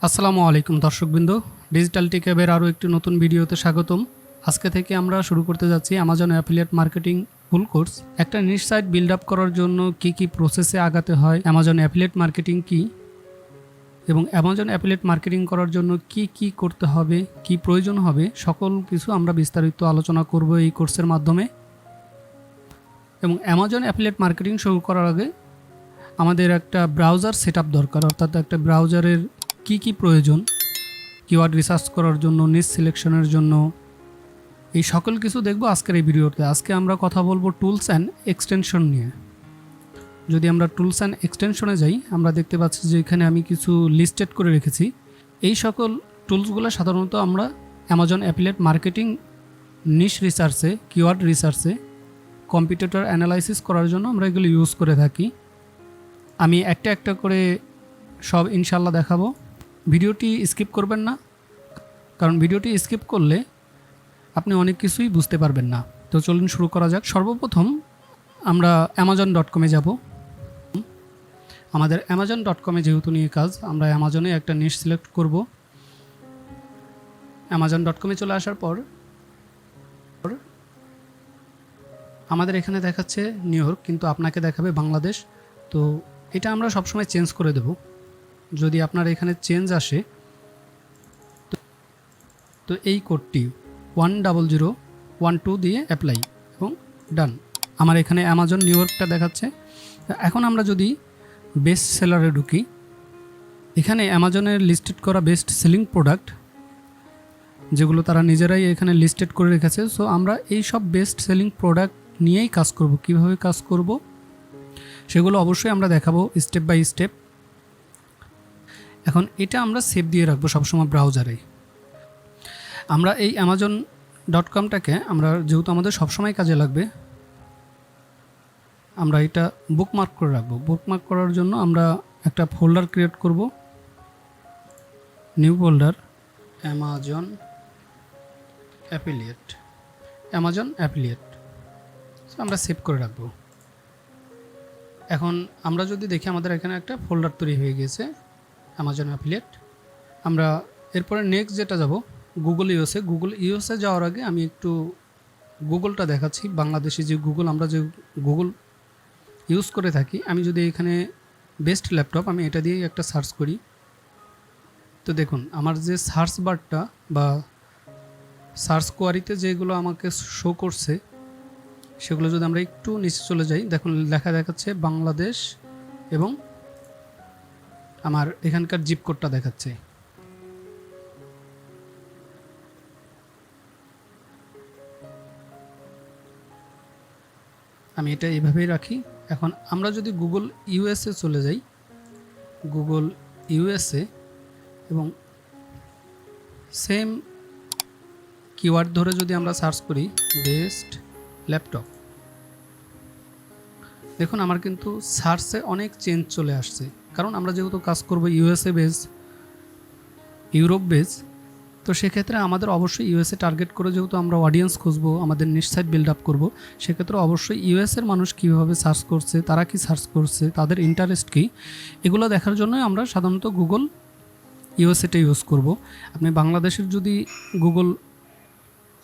আসসালামু আলাইকুম দর্শকবৃন্দ, ডিজিটাল টেক্যাবের আরও একটি নতুন ভিডিওতে স্বাগতম। আজকে থেকে আমরা শুরু করতে যাচ্ছি Amazon affiliate marketing full course. একটা নিশ সাইট বিল্ড আপ করার জন্য কি প্রসেসে আগাতে হয়, অ্যামাজন অ্যাফিলিয়েট মার্কেটিং কি এবং অ্যামাজন অ্যাফিলিয়েট মার্কেটিং করার জন্য কি করতে হবে, কি প্রয়োজন হবে, সকল কিছু আমরা বিস্তারিত আলোচনা করব এই কোর্সের মাধ্যমে। এবং অ্যামাজন অ্যাফিলিয়েট মার্কেটিং শুরু করার আগে আমাদের একটা ব্রাউজার সেটআপ দরকার, অর্থাৎ একটা ব্রাউজারের কি প্রয়োজন কিওয়ার্ড রিসার্চ করার জন্য, নিশ সিলেকশনের জন্য, এই সকল কিছু দেখব আজকের এই ভিডিওতে। আজকে আমরা কথা বলবো টুলস অ্যান্ড এক্সটেনশন নিয়ে। যদি আমরা টুলস অ্যান্ড এক্সটেনশনে যাই, আমরা দেখতে পাচ্ছি যে এখানে আমি কিছু লিস্টেড করে রেখেছি। এই সকল টুলসগুলো সাধারণত আমরা অ্যামাজন অ্যাফিলিয়েট মার্কেটিং নিশ রিসার্চে, কিওয়ার্ড রিসার্চে, কম্পিটিটর অ্যানালাইসিস করার জন্য আমরা এগুলো ইউজ করে থাকি। আমি একটা একটা করে সব ইনশাল্লাহ দেখাবো। ভিডিওটি স্কিপ করবেন না, কারণ ভিডিওটি স্কিপ করলে আপনি অনেক কিছুই বুঝতে পারবেন না। তো চলুন শুরু করা যাক। সর্বপ্রথম আমরা amazon.com-এ যাব। আমাদের amazon.com-এ যেহেতু নিয়ে কাজ, আমরা অ্যামাজনে একটা নিশ সিলেক্ট করব। amazon.com-এ চলে আসার পর আমাদের এখানে দেখাচ্ছে নিউ ইয়র্ক, কিন্তু আপনাকে দেখাবে বাংলাদেশ। তো এটা আমরা সবসময় চেঞ্জ করে দেব। যদি আপনার এখানে চেঞ্জ আসে তো এই কোডটি 10012 দিয়ে অ্যাপ্লাই এবং ডান। আমার এখানে অ্যামাজন নিউ ইয়র্কটা দেখাচ্ছে। এখন আমরা যদি বেস্ট সেলারে ঢুকি, এখানে অ্যামাজনের লিস্টেড করা বেস্ট সেলিং প্রোডাক্ট যেগুলো তারা নিজেরাই এখানে লিস্টেড করে রেখেছে। সো আমরা এই সব বেস্ট সেলিং প্রোডাক্ট নিয়েই কাজ করব। কিভাবে কাজ করব সেগুলো অবশ্যই আমরা দেখাবো স্টেপ বাই স্টেপ। এখন এটা আমরা সেভ দিয়ে রাখবো সবসময় ব্রাউজারে। আমরা এই amazon.com-টাকে আমরা যেহেতু আমাদের সবসময় কাজে লাগবে, আমরা এটা বুকমার্ক করে রাখবো। বুকমার্ক করার জন্য আমরা একটা ফোল্ডার ক্রিয়েট করব, নিউ ফোল্ডার, অ্যামাজন অ্যাফিলিয়েট। আমরা সেভ করে রাখবো। এখন আমরা যদি দেখি আমাদের এখানে একটা ফোল্ডার তৈরি হয়ে গিয়েছে অ্যামাজন অ্যাফিলিয়েট। আমরা এরপরে নেক্সট যেটা যাব গুগল ইউএসএ যাওয়ার আগে আমি একটু গুগলটা দেখাচ্ছি। বাংলাদেশে যে গুগল, আমরা যে গুগল ইউজ করে থাকি, আমি যদি এখানে বেস্ট ল্যাপটপ, আমি এটা দিয়ে একটা সার্চ করি, তো দেখুন আমার যে সার্চ বারটা বা সার্চ কোয়ারিতে যেগুলো আমাকে শো করছে সেগুলো যদি আমরা একটু নিচে চলে যাই, দেখুন লেখা দেখাচ্ছে বাংলাদেশ এবং আমার এখানকার জিপ কোডটা দেখাচ্ছে। আমি এটা এইভাবেই রাখি। এখন আমরা যদি গুগল ইউএসএ চলে যাই, গুগল ইউএসএ এবং সেম কিওয়ার্ড ধরে যদি আমরা সার্চ করি বেস্ট ল্যাপটপ, দেখুন আমার কিন্তু সার্চে অনেক চেঞ্জ চলে আসছে। কারণ আমরা যেহেতু কাজ করব ইউএসএ বেস, ইউরোপ বেস, তো সেক্ষেত্রে আমাদের অবশ্যই ইউএসএ টার্গেট করে যেহেতু আমরা অডিয়েন্স খুঁজবো, আমাদের নিশ সাইট বিল্ড আপ করবো, সেক্ষেত্রে অবশ্যই ইউএসএর মানুষ কীভাবে সার্চ করছে, তারা কি সার্চ করছে, তাদের ইন্টারেস্ট কী, এগুলো দেখার জন্যই আমরা সাধারণত গুগল ইউএসএটা ইউজ করব। আপনি বাংলাদেশের যদি গুগল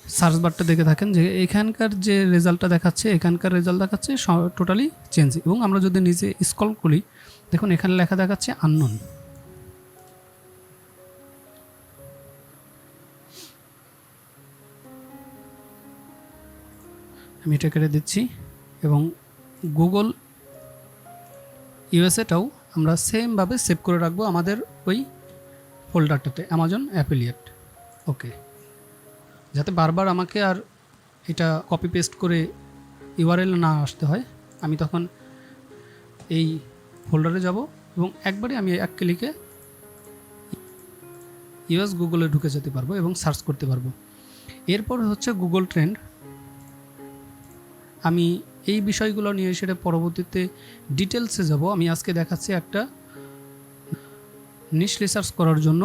সার্চ বারটা দেখে থাকেন যে এখানকার যে রেজাল্টটা দেখাচ্ছে, এখানকার রেজাল্ট দেখাচ্ছে টোটালি চেঞ্জ। এবং আমরা যদি নিচে স্ক্রল করি, দেখুন এখানে লেখা দেখাচ্ছে আননোন। আমি এটা কেটে দিচ্ছি এবং গুগল ইউএসএটাও আমরা সেমভাবে সেভ করে রাখবো আমাদের ওই ফোল্ডারটাতে, অ্যামাজন অ্যাফিলিয়েট। ওকে, যাতে বারবার আমাকে আর এটা কপি পেস্ট করে ইউআরএল না আসতে হয়, আমি তখন এই ফোল্ডারে যাব এবং একবারে আমি এক ক্লিকে ইউএস গুগলে ঢুকে যেতে পারবো এবং সার্চ করতে পারবো। এরপর হচ্ছে গুগল ট্রেন্ড। আমি এই বিষয়গুলো নিয়ে সেটা পরবর্তীতে ডিটেলসে যাব। আমি আজকে দেখাচ্ছি একটা নিশ রিসার্চ করার জন্য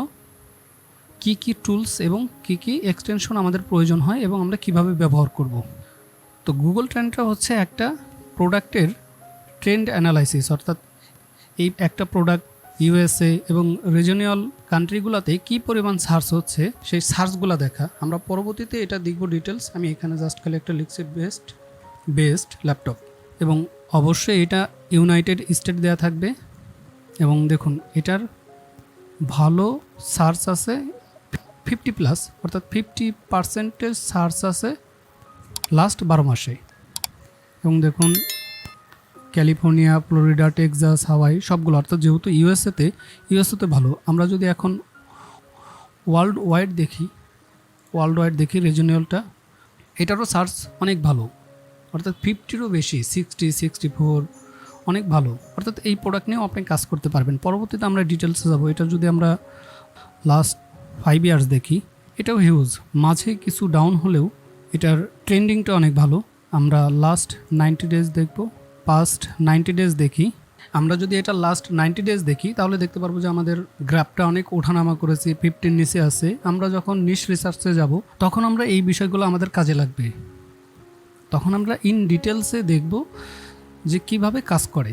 কি টুলস এবং কি এক্সটেনশন আমাদের প্রয়োজন হয় এবং আমরা কিভাবে ব্যবহার করব। তো গুগল ট্রেন্ডটা হচ্ছে একটা প্রোডাক্টের ট্রেন্ড অ্যানালাইসিস, অর্থাৎ এই একটা প্রোডাক্ট ইউএসএ এবং রিজিওনাল কান্ট্রিগুলোতে কি পরিমাণ সার্চ হচ্ছে সেই সার্চগুলো দেখা। আমরা পরবর্তীতে এটা দেখব ডিটেলস। আমি এখানে জাস্ট খালি একটা লিখছি বেস্ট ল্যাপটপ, এবং অবশ্যই এটা ইউনাইটেড স্টেট দেওয়া থাকবে। এবং দেখুন এটার ভালো সার্চ আছে 50+, অর্থাৎ 50% সার্চ আছে লাস্ট 12 মাসে। এবং দেখুন ক্যালিফোর্নিয়া, ফ্লোরিডা, টেক্সাস, হাওয়াই সবগুলো, অর্থাৎ যেহেতু ইউএসএতে ভালো। আমরা যদি এখন ওয়ার্ল্ড ওয়াইড দেখি রিজিওনালটা, এটারও সার্চ অনেক ভালো, অর্থাৎ 50-রও বেশি, 60, 64 অনেক ভালো। অর্থাৎ এই প্রোডাক্ট নিয়েও আপনি কাজ করতে পারবেন। পরবর্তীতে আমরা ডিটেলসে যাব। এটা যদি আমরা লাস্ট 5 ইয়ার্স দেখি, এটাও হিউজ। মাঝে কিছু ডাউন হলেও এটার ট্রেন্ডিংটা অনেক ভালো। আমরা লাস্ট 90 ডেজ দেখব, পাস্ট 90 ডেজ দেখি। আমরা যদি এটা লাস্ট 90 ডেজ দেখি তাহলে দেখতে পারবো যে আমাদের গ্রাফটা অনেক ওঠানামা করেছে, 50 নিচে আছে। আমরা যখন নিশ রিসার্চে যাব তখন আমরা এই বিষয়গুলো আমাদের কাজে লাগবে। তখন আমরা ইন ডিটেলসে দেখব যে কিভাবে কাজ করে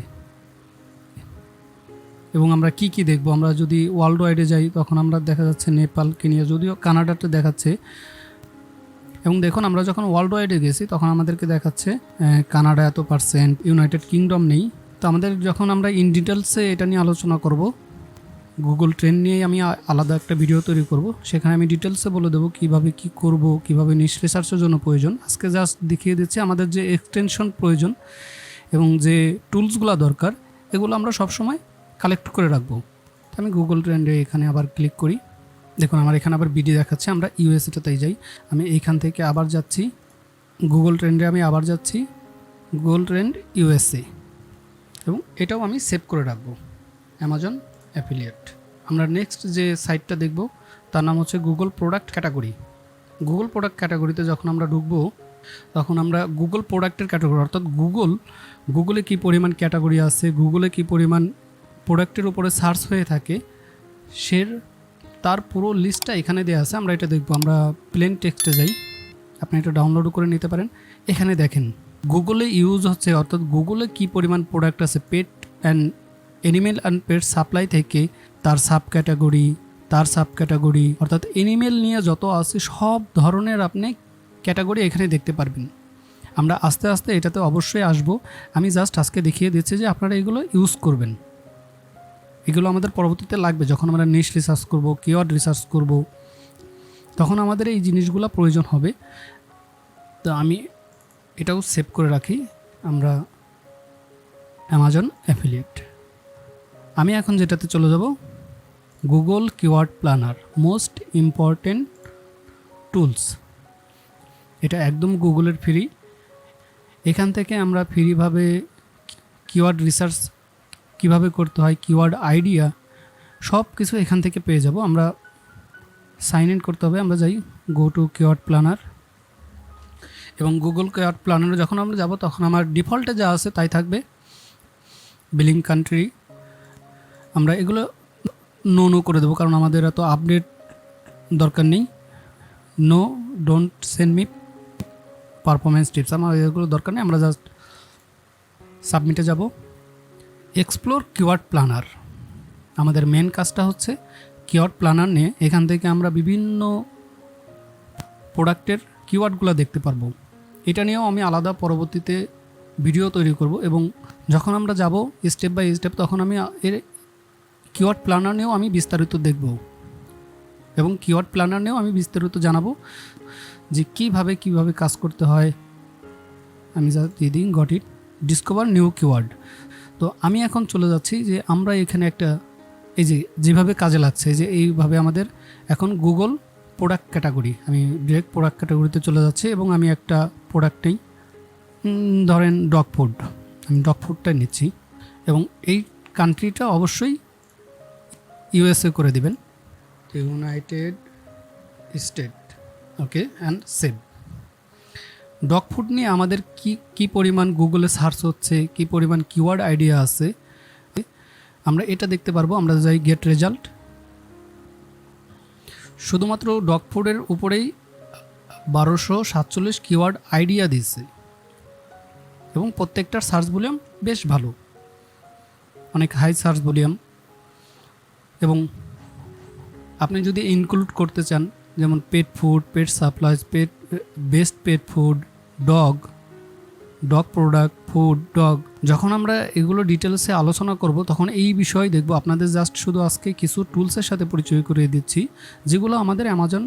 এবং আমরা কি দেখব। আমরা যদি ওয়ার্ল্ড ওয়াইডে যাই তখন আমরা দেখা যাচ্ছে নেপাল, কেনিয়া, যদিও কানাডাতে দেখাচ্ছে। এবং দেখুন আমরা যখন ওয়ার্ল্ড ওয়াইডে গেছি তখন আমাদেরকে দেখাচ্ছে কানাডা এত %, ইউনাইটেড কিংডম নেই। তো আমাদের যখন আমরা ইন ডিটেলসে এটা নিয়ে আলোচনা করব, গুগল ট্রেন্ড নিয়ে আমি আলাদা একটা ভিডিও তৈরি করব, সেখানে আমি ডিটেলসে বলে দেবো কীভাবে কি করব, কীভাবে নিশ রিসার্চের জন্য প্রয়োজন। আজকে জাস্ট দেখিয়ে দিচ্ছি আমাদের যে এক্সটেনশন প্রয়োজন এবং যে টুলসগুলো দরকার, এগুলো আমরা সবসময় কালেক্ট করে রাখবো। আমি গুগল ট্রেন্ডে এখানে আবার ক্লিক করি। দেখুন আমার এখানে আবার বিডি দেখাচ্ছে। আমরা ইউএসএটাতেই যাই। আমি এইখান থেকে আবার যাচ্ছি গুগল ট্রেন্ডে, আমি আবার যাচ্ছি গুগল ট্রেন্ড ইউএসএ, এবং এটাও আমি সেভ করে রাখবো অ্যামাজন অ্যাফিলিয়েট। আমরা নেক্সট যে সাইটটা দেখব তার নাম হচ্ছে Google product category. Google product ক্যাটাগরিতে যখন আমরা ঢুকবো তখন আমরা গুগল প্রোডাক্টের ক্যাটাগরি, অর্থাৎ গুগলে কী পরিমাণ ক্যাটাগরি আছে, গুগলে কী পরিমাণ প্রোডাক্টের উপরে সার্চ হয়ে থাকে, তার পুরো লিস্টটা এখানে দেওয়া আছে। আমরা এটা দেখবো। আমরা প্লেন টেক্সটে যাই, আপনি এটা ডাউনলোড করে নিতে পারেন। এখানে দেখেন গুগলে ইউজ হচ্ছে, অর্থাৎ গুগলে কী পরিমাণ প্রোডাক্ট আছে, pet and animal and pet supply থেকে তার সাব ক্যাটাগরি, অর্থাৎ অ্যানিমেল নিয়ে যত আছে সব ধরনের আপনি ক্যাটাগরি এখানে দেখতে পারবেন। আমরা আস্তে আস্তে এটাতে অবশ্যই আসব। আমি জাস্ট আজকে দেখিয়ে দিচ্ছি যে আপনারা এগুলো ইউজ করবেন। এগুলো আমাদের পরবর্তীতে লাগবে যখন আমরা নিশ রিসার্চ করব, কিওয়ার্ড রিসার্চ করব, তখন আমাদের এই জিনিসগুলো প্রয়োজন হবে। তো আমি এটাও সেভ করে রাখি। আমরা অ্যামাজন অ্যাফিলিয়েট, আমি এখন যেটাতে চলে যাব Google keyword planner, most important tools. এটা একদম গুগলের ফ্রি। এখান থেকে আমরা ফ্রিভাবে কিওয়ার্ড রিসার্চ কিভাবে করতে হয়, কিওয়ার্ড আইডিয়া সব কিছু এখান থেকে পেয়ে যাব। আমরা সাইন ইন করতে হবে। আমরা যাই গো টু কিওয়ার্ড প্ল্যানার, এবং গুগল কিওয়ার্ড প্ল্যানারে যখন আমরা যাব তখন আমার ডিফল্টে যা আছে তাই থাকবে। বিলিং কান্ট্রি আমরা এগুলো নো করে দেবো, কারণ আমাদের এত আপডেট দরকার নেই। No, don't send me performance tips, আমার এগুলো দরকার নেই। আমরা জাস্ট সাবমিটে যাব। এক্সপ্লোর কিওয়ার্ড প্ল্যানার, আমাদের মেন কাজটা হচ্ছে কিওয়ার্ড প্ল্যানার নিয়ে এখান থেকে আমরা বিভিন্ন প্রোডাক্টের কিওয়ার্ডগুলো দেখতে পারবো। এটা নিয়েও আমি আলাদা পরবর্তীতে ভিডিও তৈরি করব, এবং যখন আমরা যাব স্টেপ বাই স্টেপ তখন আমি এর কিওয়ার্ড প্ল্যানার নিয়েও আমি বিস্তারিত দেখব, এবং কিওয়ার্ড প্ল্যানার নিয়েও আমি বিস্তারিত জানাবো যে কিভাবে কাজ করতে হয়। আমি যা দিদি got it, discover new keyword. তো আমি এখন চলে যাচ্ছি যে আমরা এখানে একটা এই যেভাবে কাজে লাগছে, যে এইভাবে আমাদের এখন গুগল প্রোডাক্ট ক্যাটাগরি, আমি ডিরেক্ট প্রোডাক্ট ক্যাটাগরিতে চলে যাচ্ছি, এবং আমি একটা প্রোডাক্টেই ধরেন ডগ ফুড, আমি ডগ ফুডটাই নিচ্ছি, এবং এই কান্ট্রিটা অবশ্যই ইউএসএ করে দিবেন, United state. Okay, and save. Dog food নিয়ে আমাদের কি পরিমাণ গুগলে সার্চ হচ্ছে, কি পরিমাণ কিওয়ার্ড আইডিয়া আছে, আমরা এটা দেখতে পারবো। আমরা যাই গেট রেজাল্ট, শুধুমাত্র ডগ ফুডের উপরেই 1247 কিওয়ার্ড আইডিয়া দিচ্ছে, এবং প্রত্যেকটার সার্চ ভলিউম বেশ ভালো, অনেক হাই সার্চ ভলিউম, এবং আপনি যদি ইনক্লুড করতে চান, যেমন pet food, pet supplies, best pet food, dog product, food, dog, যখন আমরা এগুলো ডিটেলসে আলোচনা করব তখন এই বিষয় দেখব। আপনাদের জাস্ট শুধু আজকে কিছু টুলসের সাথে পরিচয় করিয়ে দিচ্ছি, যেগুলো আমাদের অ্যামাজন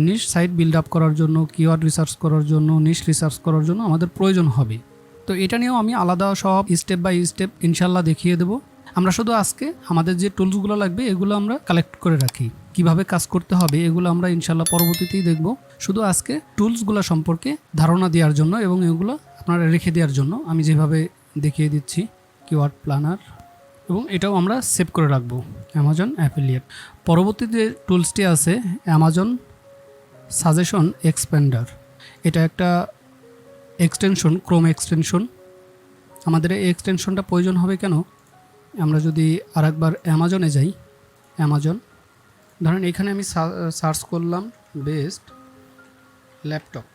নিশ সাইট বিল্ড আপ করার জন্য, কিওয়ার্ড রিসার্চ করার জন্য, নিশ রিসার্চ করার জন্য আমাদের প্রয়োজন হবে। তো এটা নিয়েও আমি আলাদা সব স্টেপ বাই স্টেপ ইনশাল্লাহ দেখিয়ে দেবো। আমরা শুধু আজকে আমাদের যে টুলসগুলো লাগবে এগুলো আমরা কালেক্ট করে রাখি, কিভাবে কাজ করতে হবে এগুলো আমরা ইনশাল্লাহ পরবর্তীতেই দেখব। শুধু আজকে টুলসগুলো সম্পর্কে ধারণা দেওয়ার জন্য এবং এগুলো আপনারা রেখে দেওয়ার জন্য আমি যেভাবে দেখিয়ে দিচ্ছি কিওয়ার্ড প্ল্যানার, এবং এটাও আমরা সেভ করে রাখবো অ্যামাজন অ্যাফিলিয়েট। পরবর্তী যে টুলসটি আছে অ্যামাজন সাজেশন এক্সপ্যান্ডার, এটা একটা এক্সটেনশন, ক্রোম এক্সটেনশন। আমাদের এই এক্সটেনশনটা প্রয়োজন হবে কেন, আমরা যদি আরেকবার অ্যামাজনে যাই, অ্যামাজন ধরেন এখানে আমি সার্চ করলাম বেস্ট ল্যাপটপ,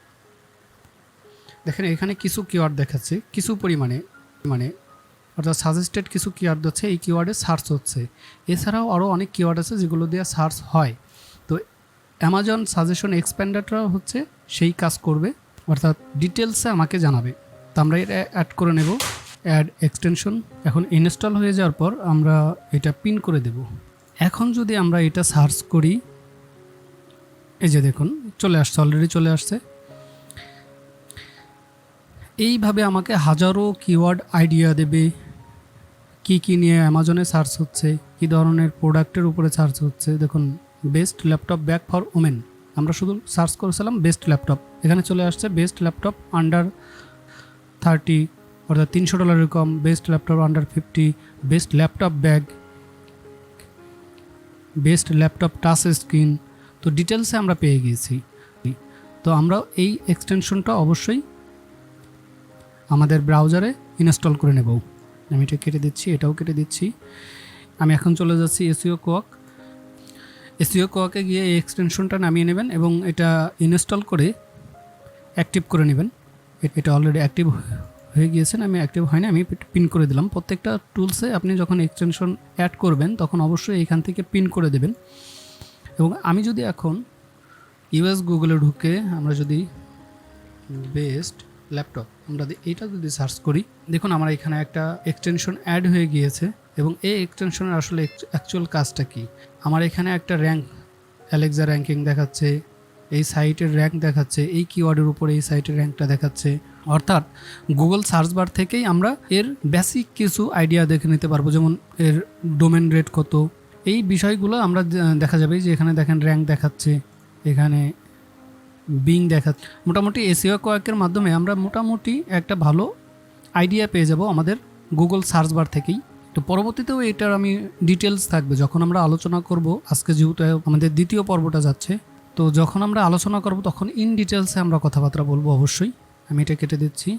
দেখেন এখানে কিছু কিওয়ার্ড দেখাচ্ছে, কিছু পরিমাণে অর্থাৎ সাজেস্টেড কিছু কিওয়ার্ড হচ্ছে, এই কিওয়ার্ডে সার্চ হচ্ছে। এছাড়াও আরও অনেক কিওয়ার্ড আছে যেগুলো দিয়ে সার্চ হয়। তো অ্যামাজন সাজেশন এক্সপ্যান্ডারটা হচ্ছে সেই কাজ করবে, অর্থাৎ ডিটেলসে আমাকে জানাবে। তো আমরা এটা অ্যাড করে নেব, অ্যাড এক্সটেনশন। এখন ইনস্টল হয়ে যাওয়ার পর আমরা এটা পিন করে দেব। এখন যদি আমরা এটা সার্চ করি, এই যে দেখুন চলে আসছে, অলরেডি চলে আসছে। এইভাবে আমাকে হাজারো কিওয়ার্ড আইডিয়া দেবে, কি নিয়ে অ্যামাজনে সার্চ হচ্ছে, কি ধরনের প্রোডাক্টের উপরে সার্চ হচ্ছে। দেখুন best laptop bag for women, আমরা শুধু সার্চ করেছিলাম বেস্ট ল্যাপটপ, এখানে চলে আসছে বেস্ট ল্যাপটপ আন্ডার 30 অর্থাৎ $300 কম, best laptop under 50, best laptop bag, best laptop touch screen. তো ডিটেলসে আমরা পেয়ে গিয়েছি। তো আমরা এই এক্সটেনশনটা অবশ্যই আমাদের ব্রাউজারে ইনস্টল করে নেব। আমি এটা কেটে দিচ্ছি, এটাও কেটে দিচ্ছি। আমি এখন চলে যাচ্ছি SEOquake গিয়ে এই এক্সটেনশনটা নামিয়ে নেবেন এবং এটা ইনস্টল করে অ্যাক্টিভ করে নেবেন। এটা অলরেডি অ্যাক্টিভ হয়ে গিয়েছেন, আমি অ্যাক্টিভ হয়নি, আমি পিন করে দিলাম। প্রত্যেকটা টুলসে আপনি যখন এক্সটেনশন অ্যাড করবেন তখন অবশ্যই এখান থেকে পিন করে দেবেন। এবং আমি যদি এখন গুগলে ঢুকে আমরা যদি বেস্ট ল্যাপটপ আমরা এইটা যদি সার্চ করি, দেখুন আমার এখানে একটা এক্সটেনশন অ্যাড হয়ে গিয়েছে। এবং এই এক্সটেনশনের আসলে অ্যাকচুয়াল কাজটা কি, আমার এখানে একটা র্যাঙ্ক, অ্যালেক্সা র্যাঙ্কিং দেখাচ্ছে, এই সাইটের র্যাঙ্ক দেখাচ্ছে, এই কিওয়ার্ডের উপরে এই সাইটের র্যাঙ্কটা দেখাচ্ছে। অর্থাৎ গুগল সার্চ বার থেকেই আমরা এর বেসিক কিছু আইডিয়া দেখে নিতে পারবো, যেমন এর ডোমেন রেট কত, এই বিষয়গুলো আমরা দেখা যাবে যে এখানে দেখেন র্যাঙ্ক দেখাচ্ছে, এখানে বিং দেখাচ্ছে। মোটামুটি SEOquake মাধ্যমে আমরা মোটামুটি একটা ভালো আইডিয়া পেয়ে যাব আমাদের গুগল সার্চ বার থেকেই। তো পরবর্তীতেও এটার আমি ডিটেলস থাকবে যখন আমরা আলোচনা করব। আজকে যেহেতু আমাদের দ্বিতীয় পর্বটা যাচ্ছে, তো যখন আমরা আলোচনা করব তখন ইন ডিটেলসে আমরা কথাবার্তা বলবো অবশ্যই। আমি এটা কেটে দিচ্ছি।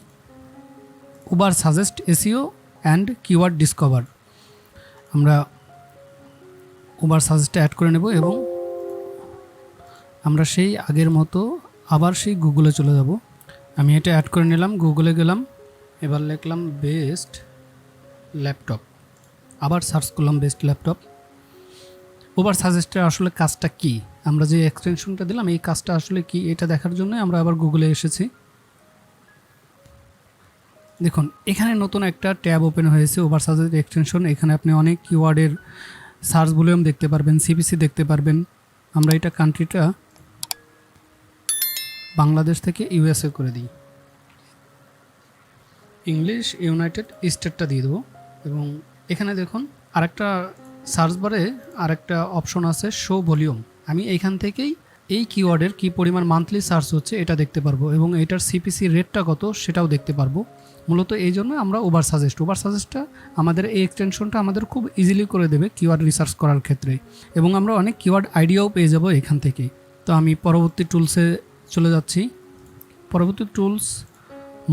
UberSuggest SEO and keyword discover, আমরা UberSuggest অ্যাড করে নেব এবং আমরা সেই আগের মতো আবার সেই গুগলে চলে যাব। আমি এটা অ্যাড করে নিলাম, গুগলে গেলাম, এবার লিখলাম বেস্ট ল্যাপটপ, আবার সার্চ করলাম বেস্ট ল্যাপটপ। UberSuggest-এর আসলে কাজটা কি, আমরা যে এক্সটেনশনটা দিলাম এই কাজটা আসলে কি, এটা দেখার জন্য আমরা আবার গুগলে এসেছি। দেখুন এখানে নতুন একটা ট্যাব ওপেন হয়েছে, UberSuggest এক্সটেনশন। এখানে আপনি অনেক কিওয়ার্ডের সার্চ ভলিউম দেখতে পারবেন, CPC দেখতে পারবেন। আমরা এটা কান্ট্রিটা বাংলাদেশ থেকে USA করে দিই, ইংলিশ ইউনাইটেড স্টেটটা দিয়ে দেবো। এবং এখানে দেখুন আরেকটা সার্চ বারে আরেকটা অপশন আছে শো ভলিউম, আমি এইখান থেকেই এই কিওয়ার্ডের কি পরিমাণ মান্থলি সার্চ হচ্ছে এটা দেখতে পারবো এবং এটার CPC রেটটা কত সেটাও দেখতে পারবো। মূলত এই জন্য আমরা UberSuggest-টা আমাদের এই এক্সটেনশনটা আমাদের খুব ইজিলি করে দেবে কিওয়ার্ড রিসার্চ করার ক্ষেত্রে, এবং আমরা অনেক কিওয়ার্ড আইডিয়াও পেয়ে যাব এখান থেকে। তো আমি পরবর্তী টুলসে চলে যাচ্ছি। পরবর্তী tools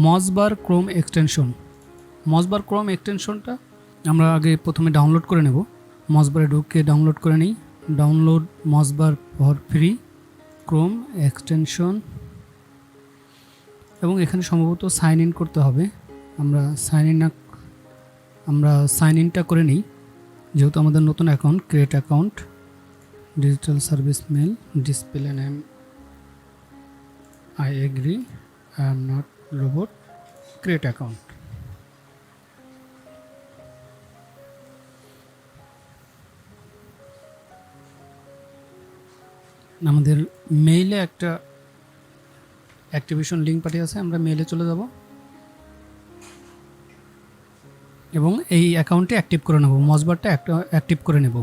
Mozbar Chrome extension. Mozbar Chrome এক্সটেনশনটা আমরা আগে প্রথমে ডাউনলোড করে নেব। Mozbar-এ ঢুকে ডাউনলোড করে নিই, download Mozbar for free Chrome extension. এবং এখানে সম্ভবত সাইন ইন করতে হবে, আমরা সাইন ইনটা করে নিই যেহেতু আমাদের নতুন account, create account, digital service mail, display name, I agree, I am not robot, create account. আমাদের মেইলে একটা অ্যাক্টিভেশন লিঙ্ক পাঠিয়ে আছে, আমরা মেইলে চলে যাব এবং এই অ্যাকাউন্টটি অ্যাক্টিভ করে নেব, মজবারটা অ্যাক্টিভ করে নেব।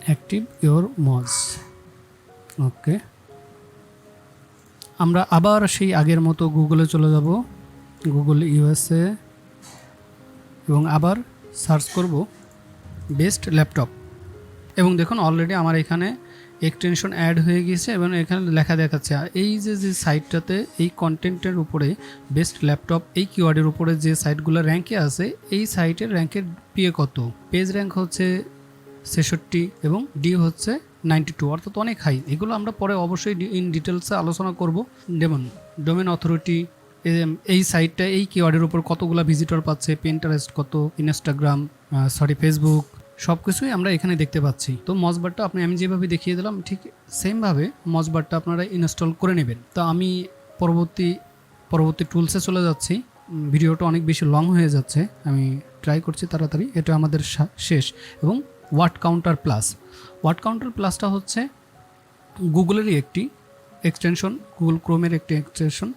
অ্যাক্টিভ ইওর মজ। ওকে, আমরা আবার সেই আগের মতো গুগলে চলে যাব, গুগল ইউএসএ, এবং আবার সার্চ করব বেস্ট ল্যাপটপ। এবং দেখুন অলরেডি আমার এখানে এক্সটেনশন অ্যাড হয়ে গিয়েছে এবং এখানে লেখা দেখাচ্ছে এই যে সাইটটাতে এই কন্টেন্টের উপরে বেস্ট ল্যাপটপ এই কিওয়ার্ডের উপরে যে সাইটগুলো র্যাঙ্কে আছে, এই সাইটের র্যাঙ্কের পিএ কত, পেজ র্যাঙ্ক হচ্ছে 66 এবং ডি হচ্ছে 92, অর্থাৎ অনেক হাই। এগুলো আমরা পরে অবশ্যই ইন ডিটেলসে আলোচনা করব। যেমন ডোমেন অথরিটি, এই সাইটটা এই কিওয়ার্ডের উপর কতগুলো ভিজিটর পাচ্ছে, পিন্টারেস্ট কত, ইনস্টাগ্রাম, ফেসবুক, সব কিছুই আমরা এখানে দেখতে পাচ্ছি। তো মজবারটা আমি যেভাবে দেখিয়ে দিলাম ঠিক সেমভাবে মজবারটা আপনারা ইনস্টল করে নেবেন। তো আমি পরবর্তী টুলসে চলে যাচ্ছি, ভিডিওটা অনেক বেশি লং হয়ে যাচ্ছে, আমি ট্রাই করছি তাড়াতাড়ি। এটা আমাদের শেষ। এবং word counter plus, word counter প্লাসটা হচ্ছে গুগলেরই একটি এক্সটেনশন, গুগল ক্রোমের একটি এক্সটেনশন।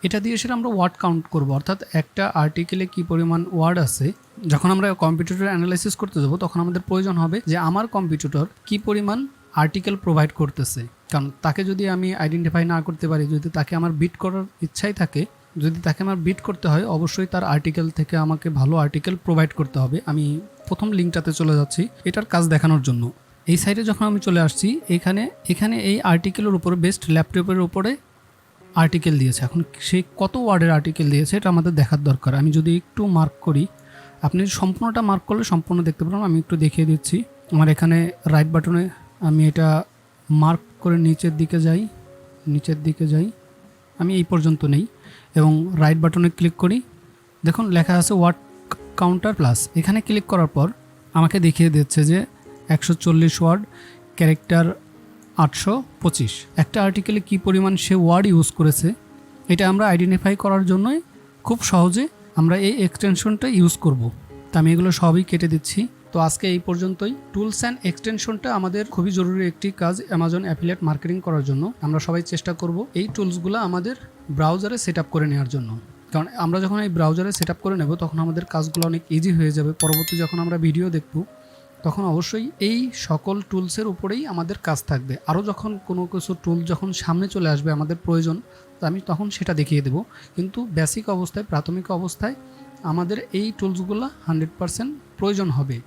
এটা দিয়ে সেটা আমরা ওয়ার্ড কাউন্ট করব, অর্থাৎ একটা আর্টিকেলে কি পরিমাণ ওয়ার্ড আছে। যখন আমরা কম্পিউটার অ্যানালাইসিস করতে যাব তখন আমাদের প্রয়োজন হবে যে আমার কম্পিউটার কি পরিমাণ আর্টিকেল প্রোভাইড করতেছে। কারণ তাকে যদি আমি আইডেন্টিফাই না করতে পারি, যদি তাকে আমার বিট করার ইচ্ছাই থাকে, যদি তাকে আমার বিট করতে হয়, অবশ্যই তার আর্টিকেল থেকে আমাকে ভালো আর্টিকেল প্রোভাইড করতে হবে। আমি প্রথম লিঙ্কটাতে চলে যাচ্ছি এটার কাজ দেখানোর জন্য। এই সাইটে যখন আমি চলে আসছি, এখানে এই আর্টিকেলের উপরে বেস্ট ল্যাপটপের উপরে আর্টিকেল দিয়েছে। এখন সে কত ওয়ার্ডের আর্টিকেল দিয়েছে এটা আমাদের দেখার দরকার। আমি যদি একটু মার্ক করি, আপনি সম্পূর্ণটা মার্ক করলে সম্পূর্ণ দেখতে পারেন। আমি একটু দেখিয়ে দিচ্ছি, আমার এখানে রাইট বাটনে আমি এটা মার্ক করে নিচের দিকে যাই, আমি এই পর্যন্ত নেই এবং রাইট বাটনে ক্লিক করি। দেখুন লেখা আছে ওয়ার্ড কাউন্টার প্লাস। এখানে ক্লিক করার পর আমাকে দেখিয়ে দিচ্ছে যে 140 ওয়ার্ড, ক্যারেক্টার 825। একটা আর্টিকেলে কী পরিমাণ সে ওয়ার্ড ইউজ করেছে এটা আমরা আইডেন্টিফাই করার জন্যই খুব সহজে আমরা এই এক্সটেনশনটা ইউজ করব। তো আমি এগুলো সবই কেটে দিচ্ছি। তো আজকে এই পর্যন্তই। টুলস অ্যান্ড এক্সটেনশনটা আমাদের খুবই জরুরি একটি কাজ অ্যামাজন অ্যাফিলিয়েট মার্কেটিং করার জন্য। আমরা সবাই চেষ্টা করব এই টুলসগুলো আমাদের ব্রাউজারে সেট আপ করে নেওয়ার জন্য। কারণ আমরা যখন এই ব্রাউজারে সেট আপ করে নেব তখন আমাদের কাজগুলো অনেক ইজি হয়ে যাবে। পরবর্তী যখন আমরা ভিডিও দেখব তখন অবশ্যই এই সকল টুলসের উপরেই আমাদের কাজ থাকবে। আরও যখন কোনো কিছু টুল যখন সামনে চলে আসবে আমাদের প্রয়োজন, তো আমি তখন সেটা দেখিয়ে দেব। কিন্তু বেসিক অবস্থায়, প্রাথমিক অবস্থায় আমাদের এই টুলসগুলো 100% প্রয়োজন হবে।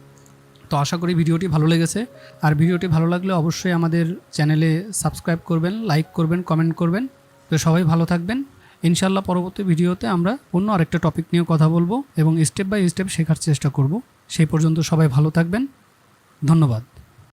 তো আশা করি ভিডিওটি ভালো লেগেছে। আর ভিডিওটি ভালো লাগলে অবশ্যই আমাদের চ্যানেলে সাবস্ক্রাইব করবেন, লাইক করবেন, কমেন্ট করবেন। তো সবাই ভালো থাকবেন। ইনশাল্লাহ পরবর্তী ভিডিওতে আমরা অন্য আরেকটা টপিক নিয়ে কথা বলবো এবং স্টেপ বাই স্টেপ শেখার চেষ্টা করব। সেই পর্যন্ত সবাই ভালো থাকবেন। ধন্যবাদ।